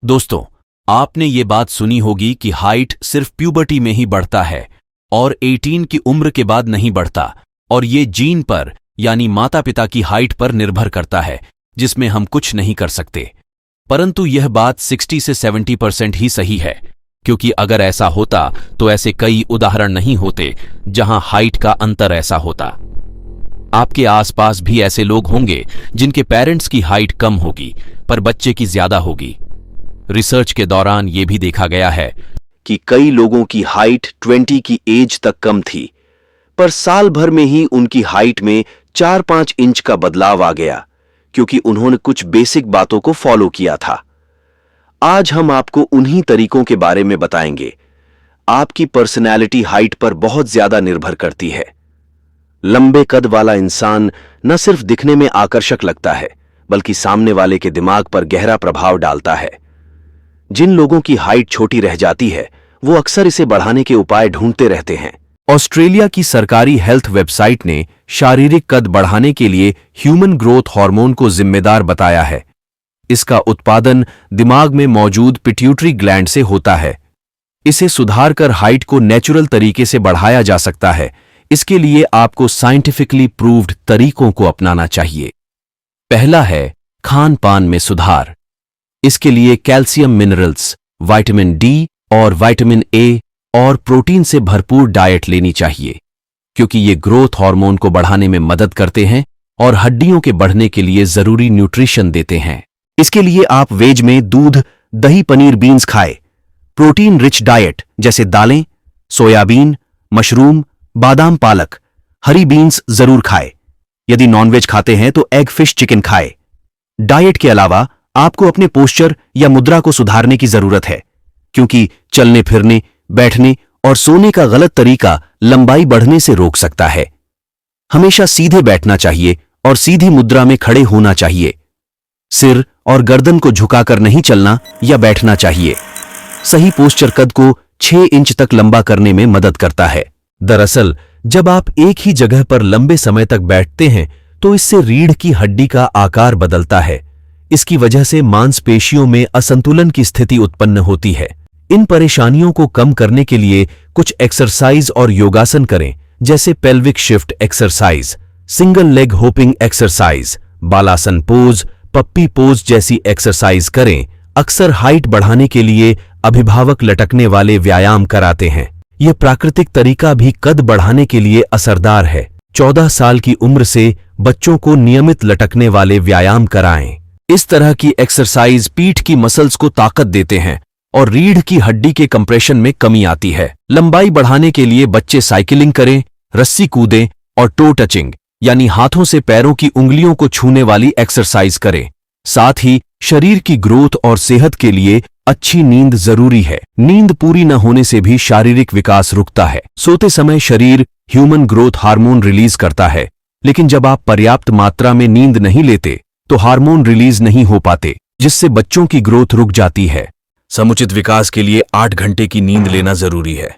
दोस्तों, आपने ये बात सुनी होगी कि हाइट सिर्फ प्यूबर्टी में ही बढ़ता है और 18 की उम्र के बाद नहीं बढ़ता, और ये जीन पर यानी माता पिता की हाइट पर निर्भर करता है, जिसमें हम कुछ नहीं कर सकते। परंतु यह बात 60 से 70% ही सही है, क्योंकि अगर ऐसा होता तो ऐसे कई उदाहरण नहीं होते जहां हाइट का अंतर ऐसा होता। आपके आसपास भी ऐसे लोग होंगे जिनके पेरेंट्स की हाइट कम होगी पर बच्चे की ज्यादा होगी। रिसर्च के दौरान यह भी देखा गया है कि कई लोगों की हाइट 20 की एज तक कम थी, पर साल भर में ही उनकी हाइट में 4-5 इंच का बदलाव आ गया, क्योंकि उन्होंने कुछ बेसिक बातों को फॉलो किया था। आज हम आपको उन्हीं तरीकों के बारे में बताएंगे। आपकी पर्सनैलिटी हाइट पर बहुत ज्यादा निर्भर करती है। लंबे कद वाला इंसान न सिर्फ दिखने में आकर्षक लगता है, बल्कि सामने वाले के दिमाग पर गहरा प्रभाव डालता है। जिन लोगों की हाइट छोटी रह जाती है, वो अक्सर इसे बढ़ाने के उपाय ढूंढते रहते हैं। ऑस्ट्रेलिया की सरकारी हेल्थ वेबसाइट ने शारीरिक कद बढ़ाने के लिए ह्यूमन ग्रोथ हार्मोन को जिम्मेदार बताया है। इसका उत्पादन दिमाग में मौजूद पिट्यूटरी ग्लैंड से होता है। इसे सुधार कर हाइट को नेचुरल तरीके से बढ़ाया जा सकता है। इसके लिए आपको साइंटिफिकली प्रूव्ड तरीकों को अपनाना चाहिए। पहला है खान पान में सुधार। इसके लिए कैल्शियम मिनरल्स, विटामिन डी और विटामिन ए और प्रोटीन से भरपूर डाइट लेनी चाहिए, क्योंकि ये ग्रोथ हार्मोन को बढ़ाने में मदद करते हैं और हड्डियों के बढ़ने के लिए जरूरी न्यूट्रिशन देते हैं। इसके लिए आप वेज में दूध, दही, पनीर, बीन्स खाएं। प्रोटीन रिच डाइट जैसे दालें, सोयाबीन, मशरूम, बादाम, पालक, हरी बीन्स जरूर खाएं। यदि नॉनवेज खाते हैं तो एग, फिश, चिकन खाएं। डाइट के अलावा आपको अपने पोस्चर या मुद्रा को सुधारने की जरूरत है, क्योंकि चलने फिरने, बैठने और सोने का गलत तरीका लंबाई बढ़ने से रोक सकता है। हमेशा सीधे बैठना चाहिए और सीधी मुद्रा में खड़े होना चाहिए। सिर और गर्दन को झुकाकर नहीं चलना या बैठना चाहिए। सही पोस्चर कद को 6 इंच तक लंबा करने में मदद करता है। दरअसल जब आप एक ही जगह पर लंबे समय तक बैठते हैं तो इससे रीढ़ की हड्डी का आकार बदलता है। इसकी वजह से मांसपेशियों में असंतुलन की स्थिति उत्पन्न होती है। इन परेशानियों को कम करने के लिए कुछ एक्सरसाइज और योगासन करें, जैसे pelvic shift exercise, single leg hopping exercise, balasana pose, puppy pose जैसी एक्सरसाइज करें। अक्सर हाइट बढ़ाने के लिए अभिभावक लटकने वाले व्यायाम कराते हैं। यह प्राकृतिक तरीका भी कद बढ़ाने के लिए असरदार है। 14 साल की उम्र से बच्चों को नियमित लटकने वाले व्यायाम कराएं। इस तरह की एक्सरसाइज पीठ की मसल्स को ताकत देते हैं और रीढ़ की हड्डी के कंप्रेशन में कमी आती है। लंबाई बढ़ाने के लिए बच्चे साइकिलिंग करें, रस्सी कूदें और टो टचिंग यानी हाथों से पैरों की उंगलियों को छूने वाली एक्सरसाइज करें। साथ ही शरीर की ग्रोथ और सेहत के लिए अच्छी नींद जरूरी है। नींद पूरी न होने से भी शारीरिक विकास रुकता है। सोते समय शरीर ह्यूमन ग्रोथ हार्मोन रिलीज करता है, लेकिन जब आप पर्याप्त मात्रा में नींद नहीं लेते तो हार्मोन रिलीज नहीं हो पाते, जिससे बच्चों की ग्रोथ रुक जाती है। समुचित विकास के लिए 8 घंटे की नींद लेना जरूरी है।